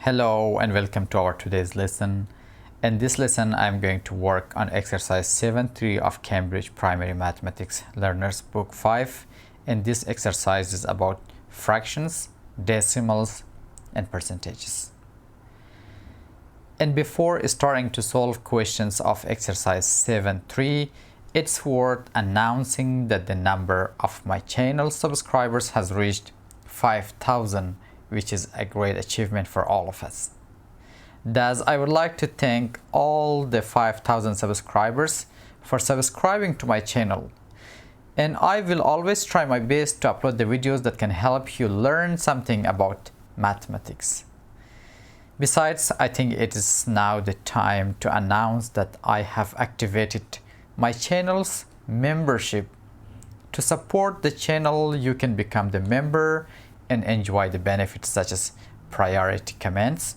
Hello and welcome to our today's lesson. In this lesson, I'm going to work on exercise 7.3 of Cambridge Primary Mathematics Learners Book 5. And this exercise is about fractions, decimals, and percentages. And before starting to solve questions of exercise 7.3, it's worth announcing that the number of my channel subscribers has reached 5,000, which is a great achievement for all of us. Thus, I would like to thank all the 5,000 subscribers for subscribing to my channel. And I will always try my best to upload the videos that can help you learn something about mathematics. Besides, I think it is now the time to announce that I have activated my channel's membership. To support the channel, you can become the member and enjoy the benefits such as priority comments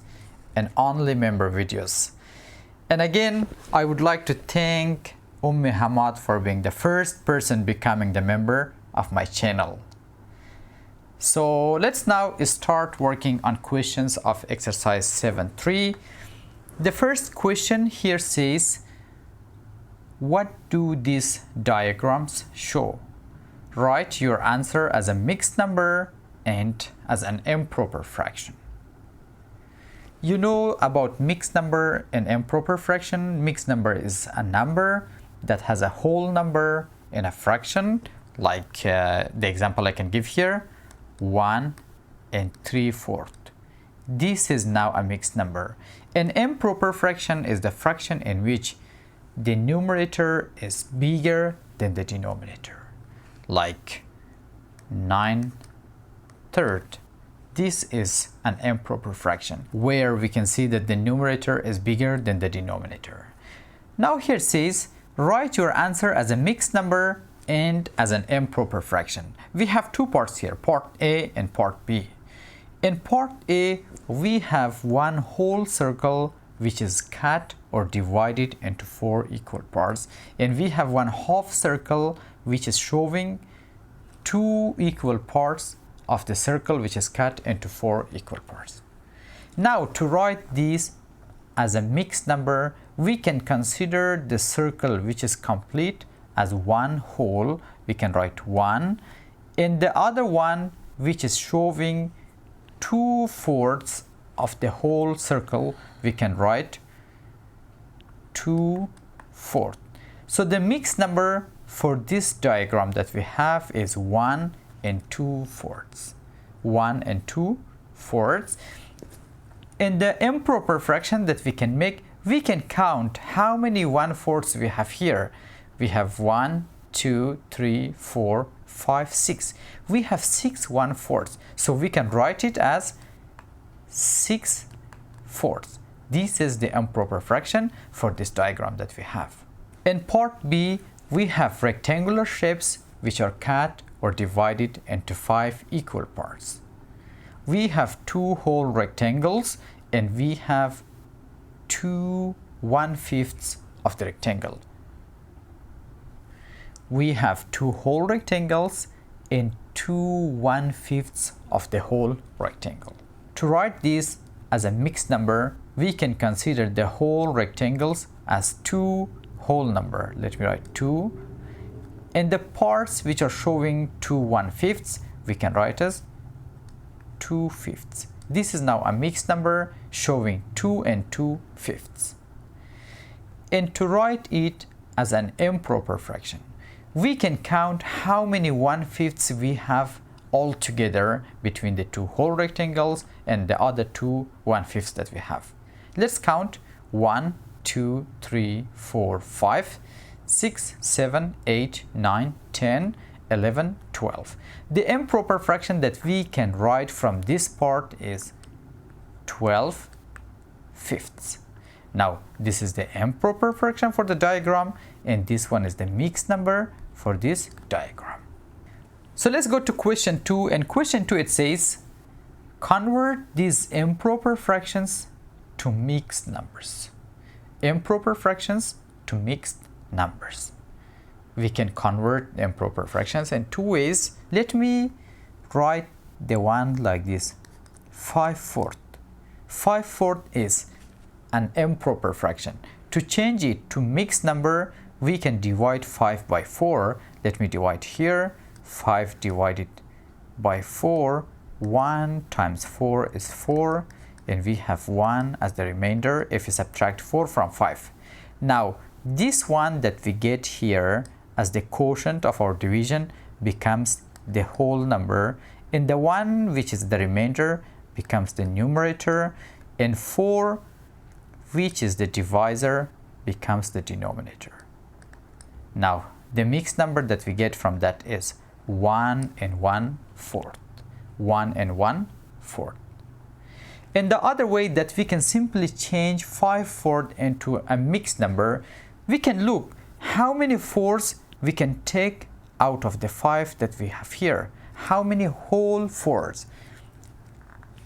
and only member videos. And again, I would like to thank 𝐻𝐫𝐢𝐬𝐬 for being the first person becoming the member of my channel. So let's now start working on questions of exercise 7.3. The first question here says, what do these diagrams show? Write your answer as a mixed number and as an improper fraction. You know about mixed number and improper fraction. Mixed number is a number that has a whole number in a fraction, like the example I can give here, 1 3/4. This is now a mixed number. An improper fraction is the fraction in which the numerator is bigger than the denominator, like 9/3. This is an improper fraction where we can see that the numerator is bigger than the denominator. Now here it says, write your answer as a mixed number and as an improper fraction. We have two parts here, part A and part B. In part A, we have one whole circle which is cut or divided into 4 equal parts, and we have one half circle which is showing 2 equal parts of the circle which is cut into 4 equal parts. Now to write this as a mixed number, we can consider the circle which is complete as one whole. We can write 1, and the other one which is showing 2/4 of the whole circle, we can write 2/4. So the mixed number for this diagram that we have is 1 2/4. 1 2/4. In the improper fraction that we can make, we can count how many 1/4 we have here. We have 1 2 3 4 5 6. We have 6 1/4. So we can write it as 6/4. This is the improper fraction for this diagram that we have. In part B, we have rectangular shapes which are cut or divided into 5 equal parts. We have 2 whole rectangles and we have 2 1/5 of the rectangle. We have 2 whole rectangles and 2 1/5 of the whole rectangle. To write this as a mixed number, we can consider the whole rectangles as 2 whole number. Let me write 2. And the parts which are showing 2 1/5, we can write as 2/5. This is now a mixed number showing 2 2/5. And to write it as an improper fraction, we can count how many 1/5 we have all together between the 2 whole rectangles and the other 2 1/5 that we have. Let's count 1 2 3 4 5 6 7 8 9 10 11 12. The improper fraction that we can write from this part is 12/5. Now this is the improper fraction for the diagram, and this one is the mixed number for this diagram. So let's go to question 2. And question 2, it says, convert these improper fractions to mixed numbers. Improper fractions to mixed numbers. We can convert improper fractions in 2 ways. Let me write the one like this, 5/4. 5/4 is an improper fraction. To change it to mixed number, we can divide 5 by 4. Let me divide here. 5 divided by 4. 1 times 4 is 4, and we have 1 as the remainder if we subtract 4 from 5. Now, this one that we get here as the quotient of our division becomes the whole number, and the one which is the remainder becomes the numerator, and 4 which is the divisor becomes the denominator. Now, the mixed number that we get from that is 1 and 1/4. 1 and 1/4. And the other way that we can simply change 5/4 into a mixed number, we can look how many 4s we can take out of the 5 that we have here. How many whole 4s?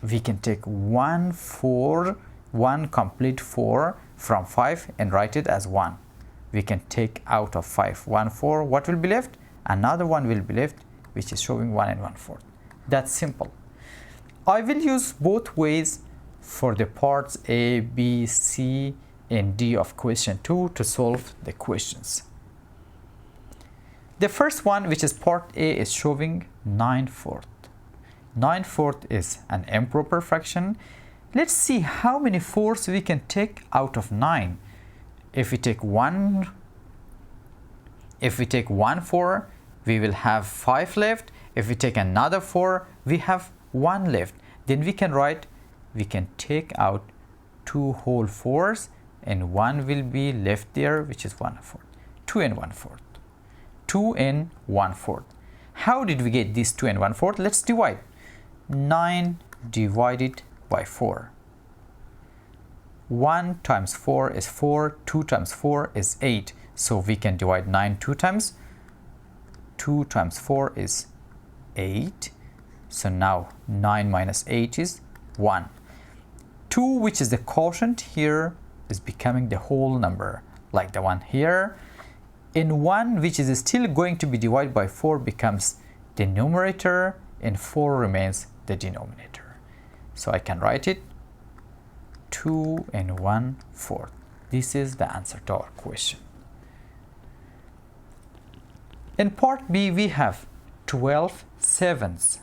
We can take 1 complete 4 from 5 and write it as 1. We can take out of 5 1/4. What will be left? Another one will be left, which is showing 1 and 1/4. That's simple. I will use both ways for the parts A, B, C, and D of question 2 to solve the questions. The first one, which is part A, is showing 9/4. 9/4 is an improper fraction. Let's see how many 4s we can take out of 9. If we take 1 4, we will have 5 left. If we take another 4, we have 1 left. Then we can write, we can take out 2 whole 4s, and 1 will be left there, which is 1/4. 2 and 1/4. 2 and 1/4. How did we get this 2 and 1/4? Let's divide. 9 divided by 4. 1 times 4 is 4. 2 times 4 is 8. So we can divide 9 2 times. 2 times 4 is 8. So now 9 minus 8 is 1. 2, which is the quotient here, is becoming the whole number, like the one here. And 1, which is still going to be divided by 4, becomes the numerator, and 4 remains the denominator. So I can write it 2 and 1/4. This is the answer to our question. In part B, we have 12 sevenths.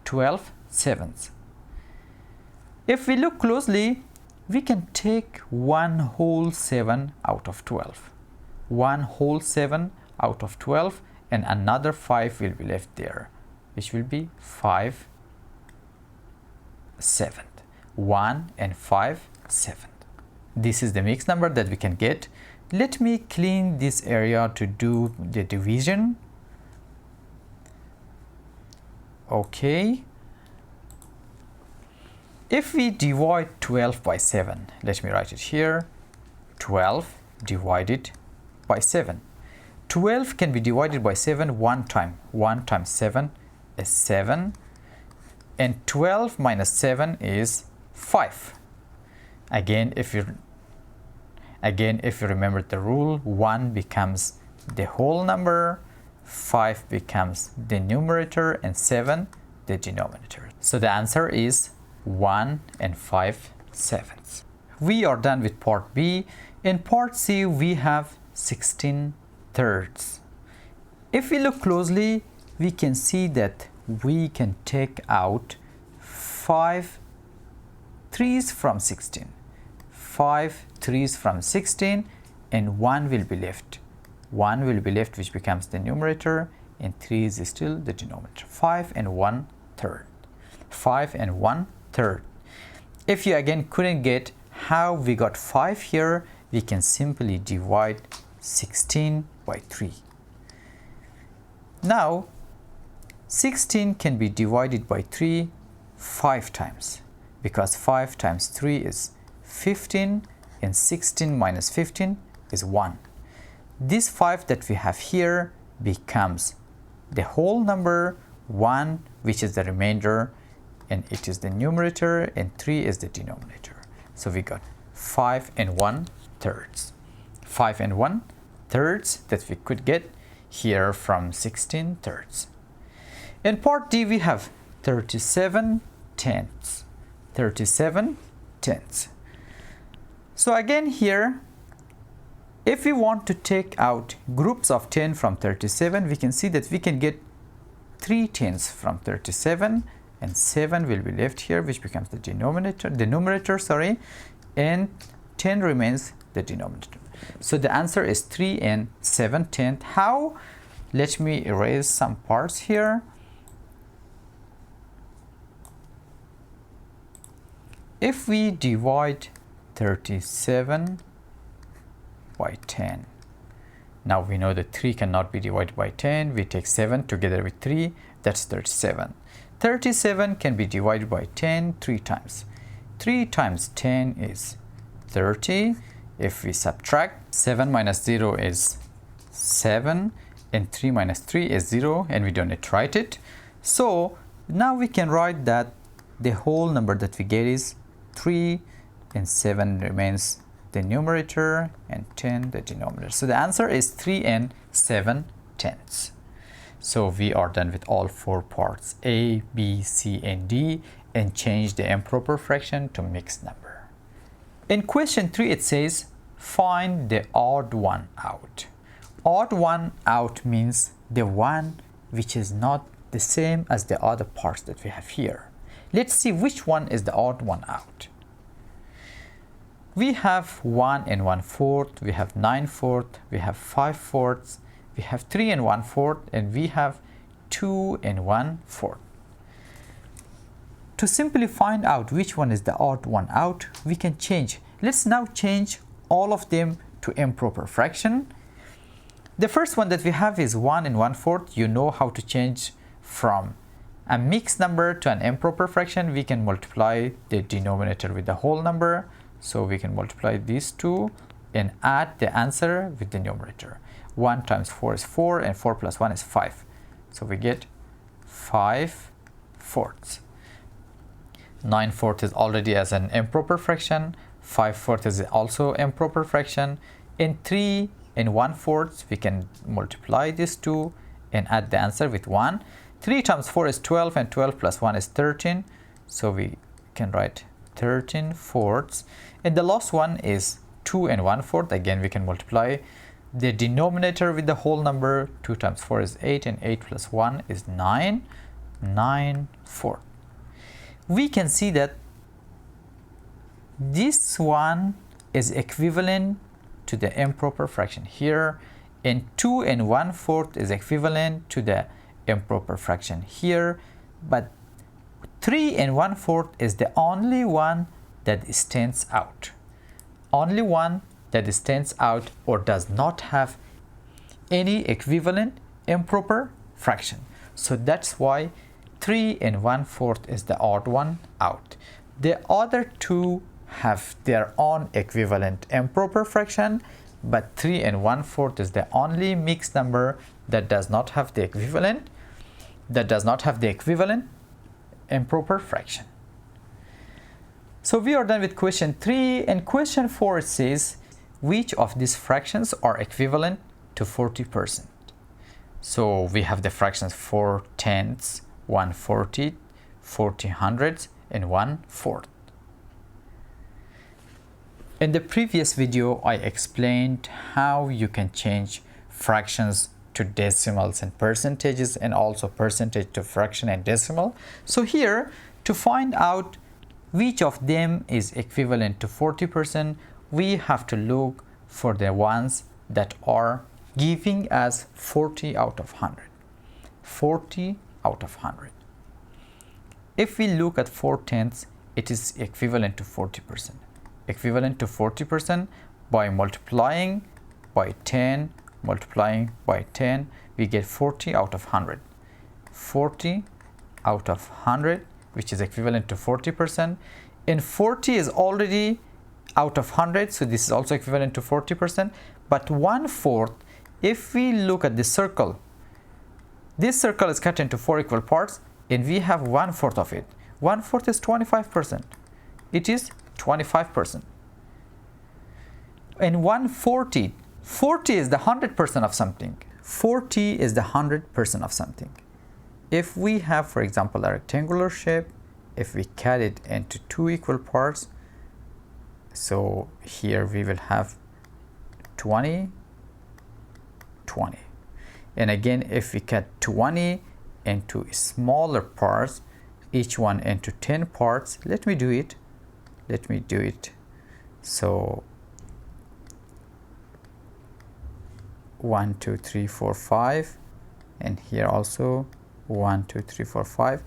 12 sevenths. If we look closely, we can take 1 whole 7 out of 12. 1 whole 7 out of 12, and another 5 will be left there, which will be 5/7. 1 and 5/7. This is the mixed number that we can get. Let me clean this area to do the division. Okay. If we divide 12 by 7, let me write it here. 12 divided by 7. 12 can be divided by 7 one time. 1 times 7 is 7. And 12 minus 7 is 5. Again, if you remember the rule, 1 becomes the whole number, 5 becomes the numerator, and 7 the denominator. So the answer is 1 and 5/7. We are done with part B. In part C, we have 16 thirds. If we look closely, we can see that we can take out 5 3's from 16. 5 3's from 16, and 1 will be left. 1 will be left, which becomes the numerator, and 3 is still the denominator. 5 and 1/3. 5 and 1/3. If you again couldn't get how we got 5 here, we can simply divide 16 by 3. Now, 16 can be divided by 3 5 times, because 5 times 3 is 15, and 16 minus 15 is 1. This 5 that we have here becomes the whole number, 1, which is the remainder, and it is the numerator, and 3 is the denominator. So we got 5 and 1/3. 5 and 1/3 that we could get here from 16 thirds. In part D, we have 37 tenths. 37 tenths. So again here, if we want to take out groups of 10 from 37, we can see that we can get 3 tenths from 37, and 7 will be left here, which becomes the numerator, sorry, and 10 remains the denominator. So the answer is 3 and 7/10. How? Let me erase some parts here. If we divide 37 by 10, now we know that 3 cannot be divided by 10. We take 7 together with 3, that's 37. 37 can be divided by 10 3 times. 3 times 10 is 30. If we subtract, 7 minus 0 is 7, and 3 minus 3 is 0, and we don't need to write it. So now we can write that the whole number that we get is 3, and 7 remains the numerator and 10 the denominator. So the answer is 3 and 7/10. So we are done with all 4 parts, A, B, C, and D, and change the improper fraction to mixed number. In question 3, it says, find the odd one out. Odd one out means the one which is not the same as the other parts that we have here. Let's see which one is the odd one out. We have 1 and 1/4, we have 9/4, we have 5/4, we have 3 and 1/4, and we have 2 and 1/4. To simply find out which one is the odd one out, we can change. Let's now change all of them to improper fraction. The first one that we have is 1 and 1/4. You know how to change from a mixed number to an improper fraction. We can multiply the denominator with the whole number. So we can multiply these two and add the answer with the numerator. 1 times 4 is 4, and 4 plus 1 is 5. So we get 5/4. 9/4 is already as an improper fraction. 5/4 is also improper fraction. In 3 and 1/4, we can multiply these two and add the answer with 1. 3 times 4 is 12, and 12 plus 1 is 13. So we can write 13/4. And the last one is 2 and 1/4. Again, we can multiply the denominator with the whole number. 2 times 4 is 8, and 8 plus 1 is 9. 9/4. We can see that this one is equivalent to the improper fraction here, and 2 and 1/4 is equivalent to the improper fraction here, but 3 and 1/4 is the only one that stands out. Only one that stands out or does not have any equivalent improper fraction. So that's why 3 and 1/4 is the odd one out. The other two have their own equivalent improper fraction, but 3 and 1/4 is the only mixed number that does not have the equivalent improper fraction. So we are done with question 3, and question 4 says, which of these fractions are equivalent to 40%? So we have the fractions 4/10, 1/40, 40/100, and 1/4. In the previous video, I explained how you can change fractions to decimals and percentages, and also percentage to fraction and decimal. So here, to find out which of them is equivalent to 40%, we have to look for the ones that are giving us 40 out of 100. 40 out of 100. If we look at 4/10, it is equivalent to 40%. Equivalent to 40% by multiplying by 10, multiplying by 10, we get 40 out of 100. 40 out of 100, which is equivalent to 40%. And 40 is already out of 100, so this is also equivalent to 40%. But 1/4, if we look at the circle, this circle is cut into 4 equal parts, and we have 1/4 of it. 1/4 is 25%. It is 25%. And 1/40, 40 is the 100% of something. 40 is the 100% of something. If we have, for example, a rectangular shape, if we cut it into 2 equal parts, So here we will have 20, 20. And again, if we cut 20 into smaller parts, each one into 10 parts, let me do it. So 1, 2, 3, 4, 5, and here also 1, 2, 3, 4, 5.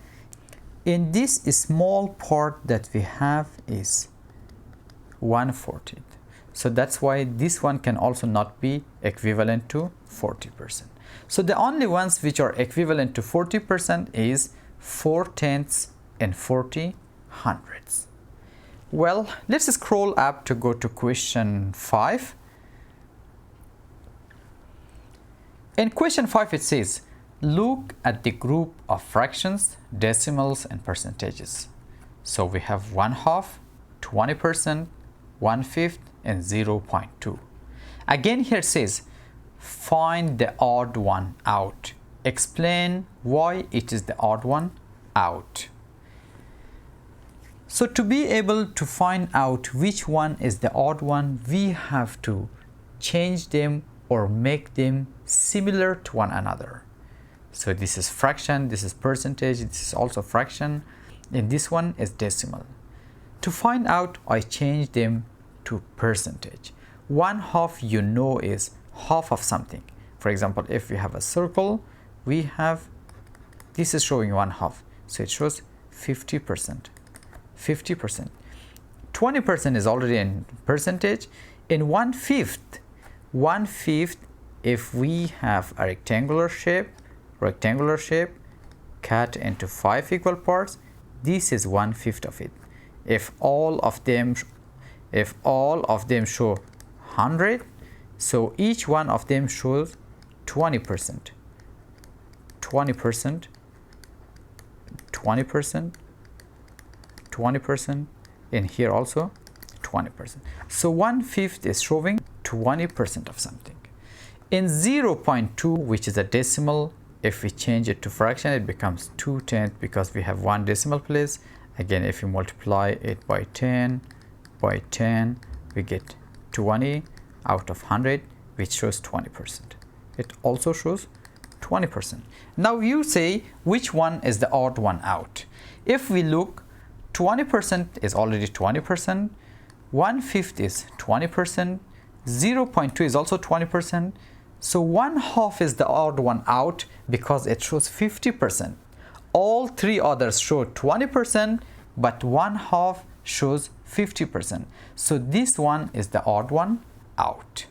In this small part that we have is 1/40. So that's why this one can also not be equivalent to 40%. So the only ones which are equivalent to 40% is 4/10 and 40/100. Well, let's scroll up to go to question 5. In question 5 it says, look at the group of fractions, decimals and percentages. So we have 1/2, 20%, 1/5 and 0.2. Again here it says, find the odd one out. Explain why it is the odd one out. So to be able to find out which one is the odd one, we have to change them or make them similar to one another. So this is fraction, this is percentage, this is also fraction, and this one is decimal. To find out, I change them to percentage. 1/2 you know is half of something. For example, if we have a circle, we have, this is showing 1/2, so it shows 50%. 50%. 20% is already in percentage. In 1/5, if we have a rectangular shape cut into 5 equal parts, this is 1/5 of it. If all of them show 100, so each one of them shows 20%, 20%, 20%, 20%, and here also 20%. So 1/5 is showing 20% of something. In 0.2, which is a decimal, if we change it to fraction, it becomes 2/10 because we have one decimal place. Again, if you multiply it by 10, we get 20 out of 100, which shows 20%. It also shows 20%. Now you say, which one is the odd one out? If we look, 20% is already 20%, 1/5 is 20%, 0.2 is also 20%, so 1/2 is the odd one out because it shows 50%. All three others show 20%, but 1/2 shows 50%. So this one is the odd one out.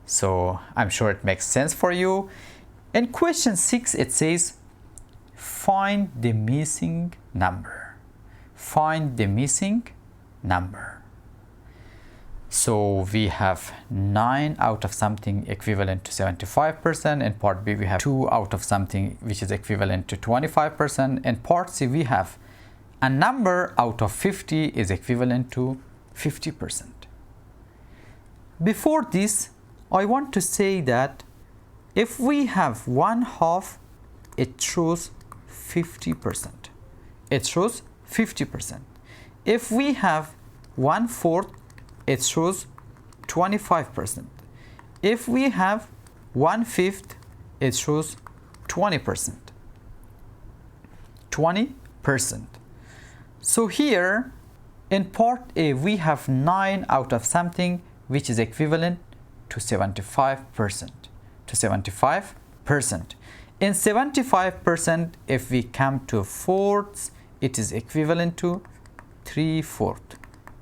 So I'm sure it makes sense for you. In question 6, it says, find the missing number. Find the missing number. So we have 9 out of something equivalent to 75%. In part B, we have 2 out of something which is equivalent to 25%. In part C, we have a number out of 50 is equivalent to 50%. Before this, I want to say that if we have 1/2, it shows 50%. It shows 50%. If we have 1/4, it shows 25%. If we have 1/5, it shows 20%. 20%. So here in part A, we have 9 out of something which is equivalent to 75%. To 75%. In 75%, if we come to fourths, it is equivalent to 3/4.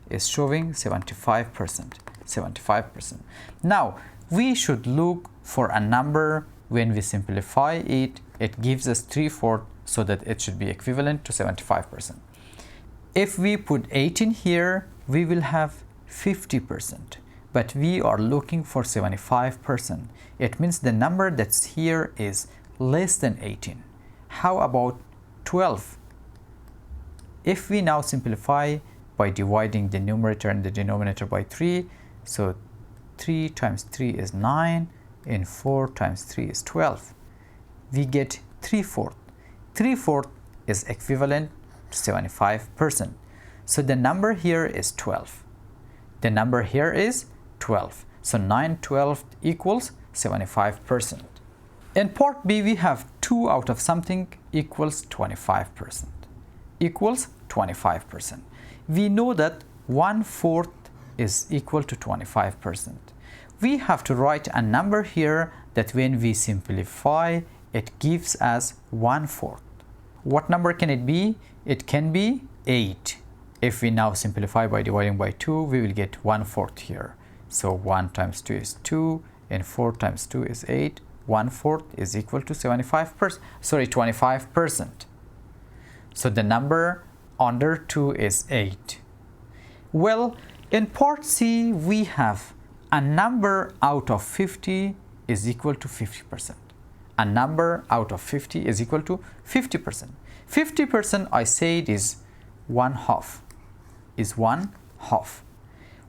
Is showing 75%. 75%. Now we should look for a number. When we simplify it, it gives us 3/4, so that it should be equivalent to 75%. If we put 18 here, we will have 50%, but we are looking for 75%. It means the number that's here is less than 18. How about 12? If we now simplify by dividing the numerator and the denominator by 3, so 3 times 3 is 9, and 4 times 3 is 12. We get 3/4. 3/4 is equivalent to 75%. So the number here is 12. The number here is 12. So 9/12 equals 75%. In part B, we have 2 out of something equals 25%. Equals 25%. We know that 1/4 is equal to 25%. We have to write a number here that when we simplify, it gives us 1/4. What number can it be? It can be 8. If we now simplify by dividing by 2, we will get 1/4 here. So 1 times 2 is 2, and 4 times 2 is 8. 1/4 is equal to 25%. So the number under 2 is 8. Well, in part C, we have a number out of 50 is equal to 50%. A number out of 50 is equal to 50%. 50% I said is 1/2. Is 1/2.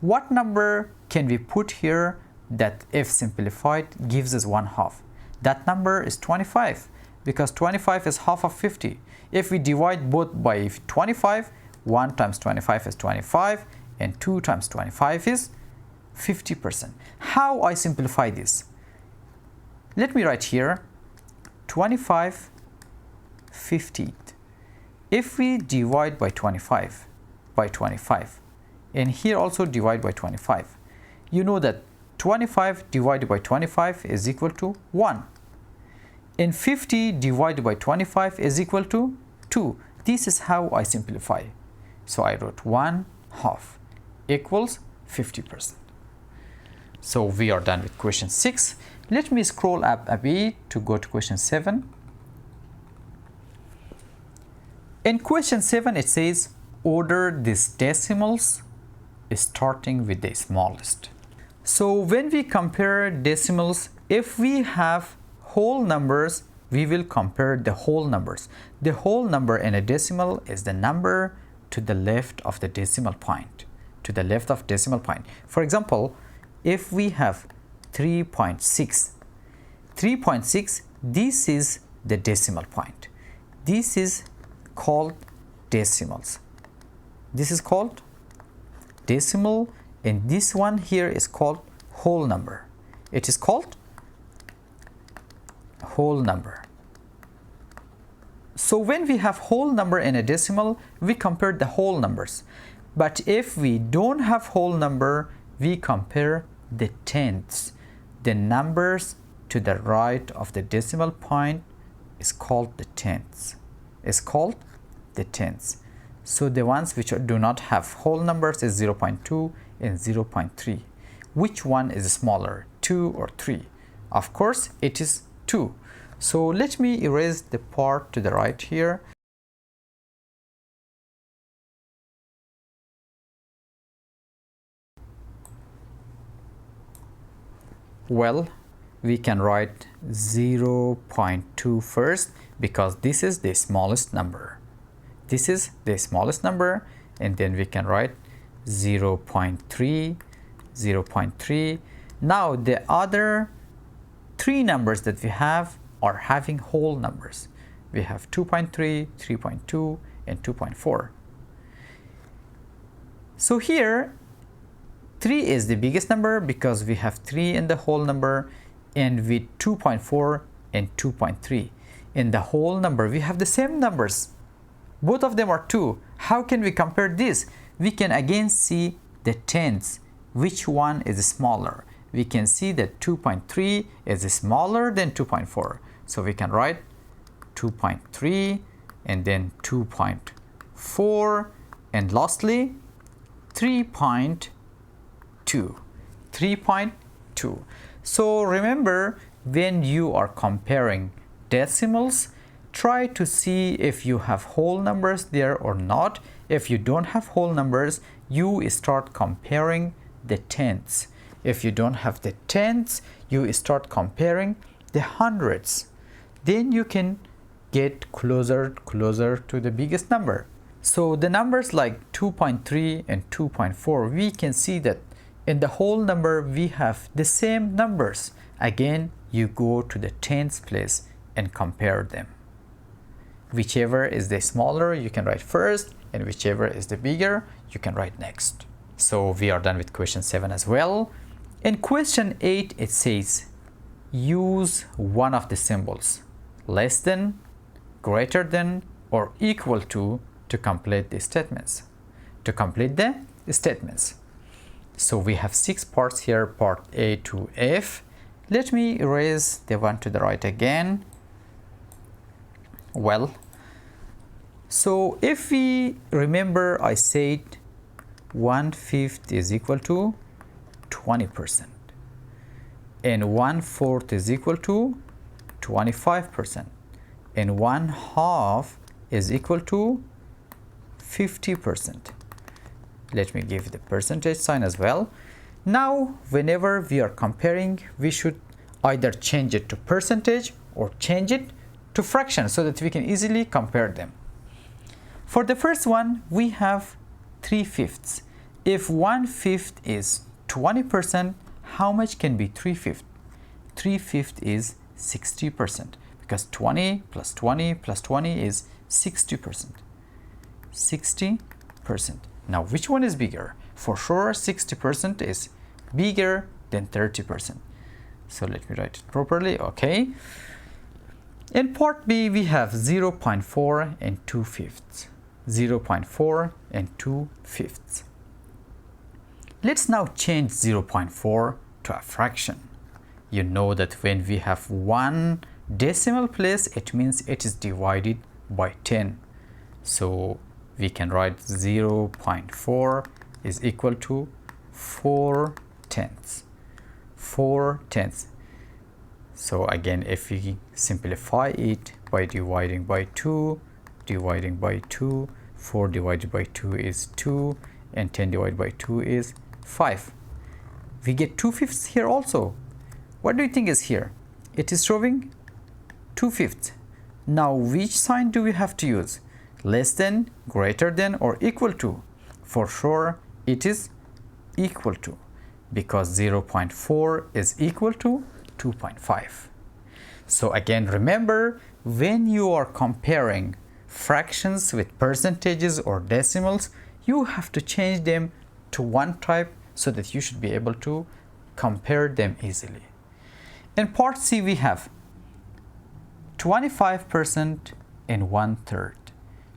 What number can we put here that if simplified gives us 1/2? That number is 25, because 25 is half of 50. If we divide both by 25, 1 times 25 is 25, and 2 times 25 is 50%. How I simplify this? Let me write here 25/50. If we divide by 25, and here also divide by 25, you know that 25 divided by 25 is equal to 1. And 50 divided by 25 is equal to 2. This is how I simplify. So I wrote 1/2 equals 50%. So we are done with question 6. Let me scroll up a bit to go to question 7. In question 7, it says, order these decimals starting with the smallest. So when we compare decimals, if we have whole numbers, we will compare the whole numbers. The whole number in a decimal is the number to the left of the decimal point. To the left of decimal point. For example, if we have 3.6, this is the decimal point. This is called decimals. This is called decimal, and this one here is called whole number. It is called whole number. So when we have whole number in a decimal, we compare the whole numbers. But if we don't have whole number, we compare the tenths. The numbers to the right of the decimal point is called the tenths. Is called the tenths. So the ones which do not have whole numbers is 0.2 and 0.3. Which one is smaller, 2 or 3? Of course, it is 2. So let me erase the part to the right here. Well, we can write 0.2 first, because this is the smallest number. This is the smallest number, and then we can write 0.3, 0.3. Now the other 3 numbers that we have are having whole numbers. We have 2.3, 3.2, and 2.4. So here 3 is the biggest number because we have 3 in the whole number, and with 2.4 and 2.3 in the whole number we have the same numbers. Both of them are 2. How can we compare this? We can again see the tenths. Which one is smaller? We can see that 2.3 is smaller than 2.4. So we can write 2.3 and then 2.4 and lastly 3.2. 3.2. So remember, when you are comparing decimals, try to see if you have whole numbers there or not. If you don't have whole numbers, you start comparing the tenths. If you don't have the tenths, you start comparing the hundreds. Then you can get closer to the biggest number. So the numbers like 2.3 and 2.4, we can see that in the whole number we have the same numbers. Again, you go to the tenths place and compare them. Whichever is the smaller you can write first, and whichever is the bigger you can write next. So we are done with question 7 as well. In question 8, it says use one of the symbols, less than, greater than, or equal to complete the statements. So we have 6 parts here, part A to F. Let me erase the one to the right again. Well, so if we remember, I said 1/5 is equal to 20%, and 1/4 is equal to 25%, and 1/2 is equal to 50%. Let me give the percentage sign as well. Now, whenever we are comparing, we should either change it to percentage or change it to fraction so that we can easily compare them. For the first one, we have 3/5. If 1/5 is 20%, how much can be 3/5? 3/5 is 60%, because 20 plus 20 plus 20 is 60%. 60%. Now, which one is bigger? For sure, 60% is bigger than 30%. So let me write it properly. Okay. In part B, we have 0.4 and 2/5. 0.4 and 2/5. Let's now change 0.4 to a fraction. You know that when we have one decimal place, it means it is divided by 10. So we can write 0.4 is equal to 4/10. 4/10. So again, if we simplify it by dividing by 2, 4 divided by 2 is 2, and 10 divided by 2 is 5. We get 2/5 here also. What do you think is here? It is showing 2/5. Now, which sign do we have to use? Less than, greater than, or equal to? For sure, it is equal to, because 0.4 is equal to 2.5. So again, remember, when you are comparing fractions with percentages or decimals, you have to change them to one type so that you should be able to compare them easily. In part C, we have 25% and 1/3.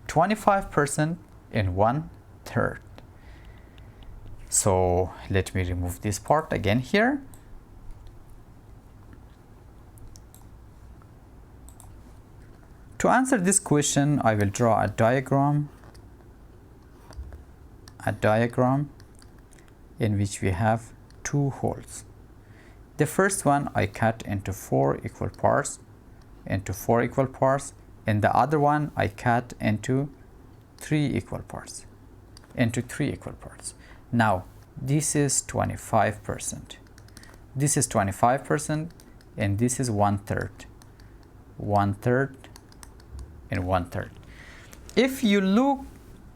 25% and 1/3. So let me remove this part again here. To answer this question, I will draw a diagram in which we have 2 holes. The first one I cut into 4 equal parts, and the other one I cut into 3 equal parts, Now, this is 25%. This is 25%, and this is 1/3. 1/3 and 1/3. If you look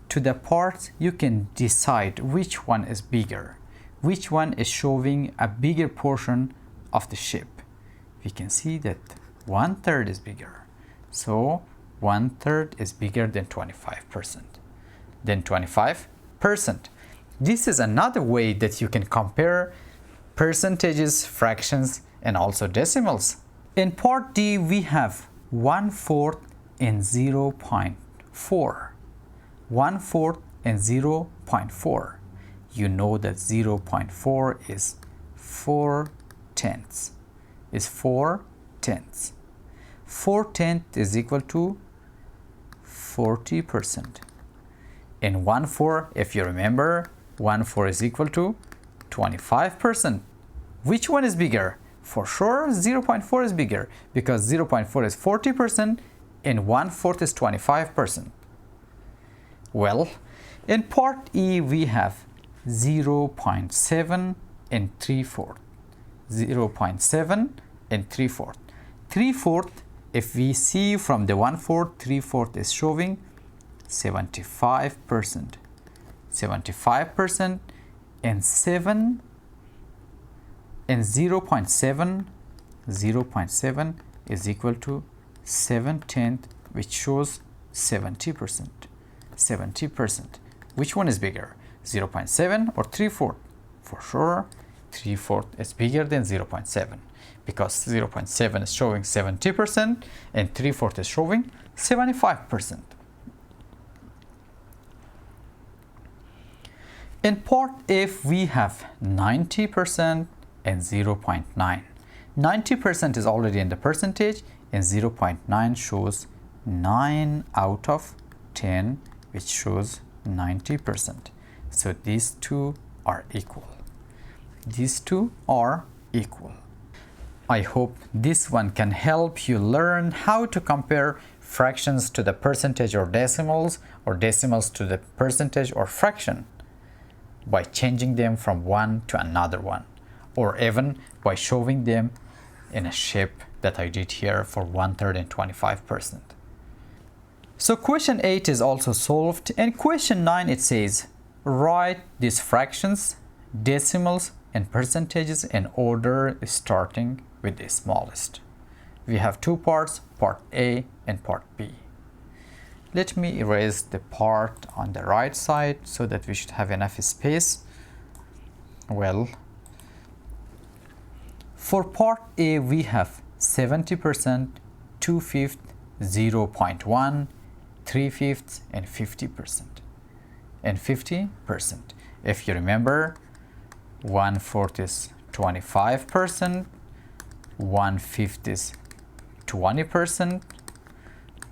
to the parts, you can decide which one is bigger, which one is showing a bigger portion of the shape. We can see that 1/3 is bigger. So 1/3 is bigger than 25%. Then 25%. This is another way that you can compare percentages, fractions, and also decimals. In part D, we have 1/4 and 0.4. 1/4 and 0.4. You know that 0.4 is 4/10. 4/10. 4/10 is equal to 40%. And 1/4, if you remember, 1/4 is equal to 25%. Which one is bigger? For sure, 0.4 is bigger, because 0.4 is 40% and 1/4 is 25%. Well, in part E, we have 0.7 and 3/4. 0.7 and 3/4. 3/4, if we see from the 1/4, 3/4 is showing 75%. 75% and 7 and 0.7. 0.7 is equal to 7/10, which shows 70%. 70%. Which one is bigger? 0.7 or 3/4? For sure, 3/4 is bigger than 0.7 because 0.7 is showing 70% and 3/4 is showing 75%. In part F, we have 90% and 0.9. 90% is already in the percentage and 0.9 shows 9 out of 10, which shows 90%. So these two are equal. These two are equal. I hope this one can help you learn how to compare fractions to the percentage or decimals to the percentage or fraction by changing them from one to another one, or even by showing them in a shape that I did here for 1/3 and 25%. So question 8 is also solved, and question 9, it says write these fractions, decimals and percentages in order starting with the smallest. We have two parts, part A and part B. Let me erase the part on the right side so that we should have enough space. Well, for part A, we have 70%, 2/5, 0.1, 3/5, and 50%. And 50%. If you remember, 1/4 is 25%, 1/5 is 20%,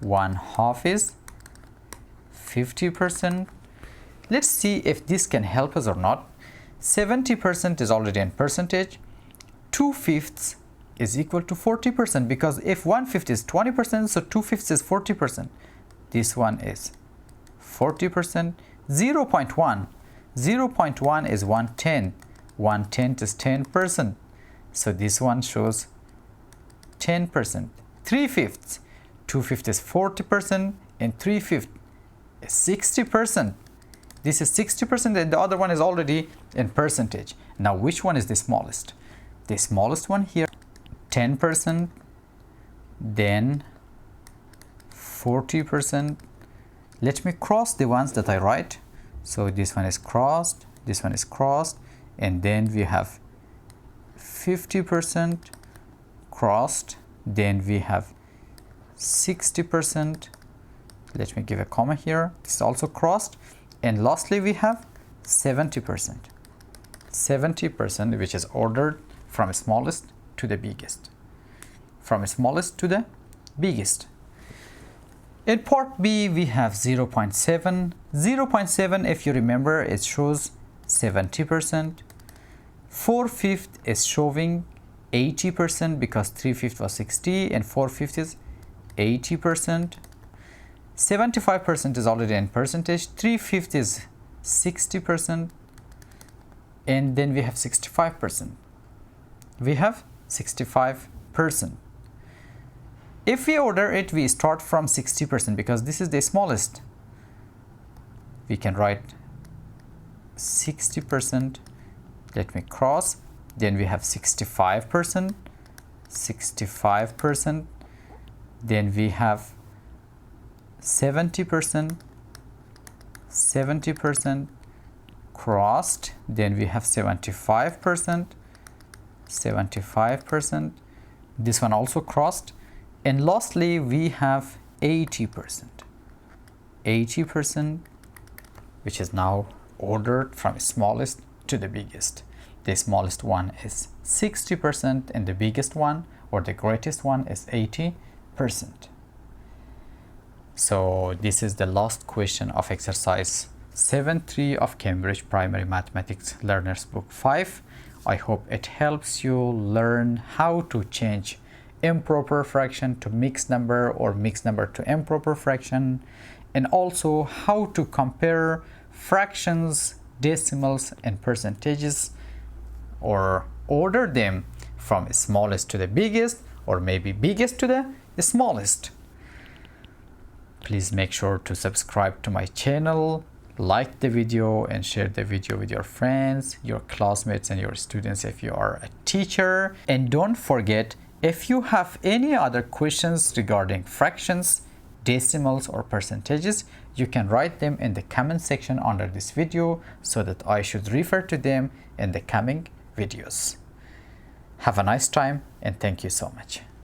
1/2 is 50%. Let's see if this can help us or not. 70% is already in percentage. 2/5 is equal to 40% because if 1/5 is 20%, so 2/5 is 40%. This one is 40%. 0.1. 0.1 is 1/10. 1/10 is 10%. So this one shows 10%. 3/5. 2/5 is 40% and 3/5 is 60%. This is 60% and the other one is already in percentage. Now which one is the smallest? The smallest one here, 10%, then 40%. Let me cross the ones that I write. So this one is crossed, this one is crossed, and then we have 50% crossed, then we have 60%. Let me give a comma here. This is also crossed. And lastly, we have 70%. 70%, which is ordered from smallest to the biggest. From smallest to the biggest. In part B, we have 0.7. 0.7, if you remember, it shows 70%. 4/5 is showing 80% because 3/5 was 60 and 4/5 is 80%. 75% is already in percentage. 3/5 is 60%. And then we have 65%. We have 65%. If we order it, we start from 60% because this is the smallest. We can write 60%. Let me cross. Then we have 65%. 65%. Then we have 70%. 70% crossed. Then we have 75%. 75%. This one also crossed. And lastly, we have 80%. 80%, which is now ordered from smallest to the biggest. The smallest one is 60% and the biggest one or the greatest one is 80%. So this is the last question of exercise 7.3 of Cambridge Primary Mathematics Learners Book 5. I hope it helps you learn how to change improper fraction to mixed number or mixed number to improper fraction, and also how to compare fractions, decimals, and percentages, or order them from smallest to the biggest, or maybe biggest to the smallest. Please make sure to subscribe to my channel, like the video, and share the video with your friends, your classmates, and your students if you are a teacher. And don't forget, if you have any other questions regarding fractions, decimals, or percentages, you can write them in the comment section under this video so that I should refer to them in the coming videos. Have a nice time and thank you so much.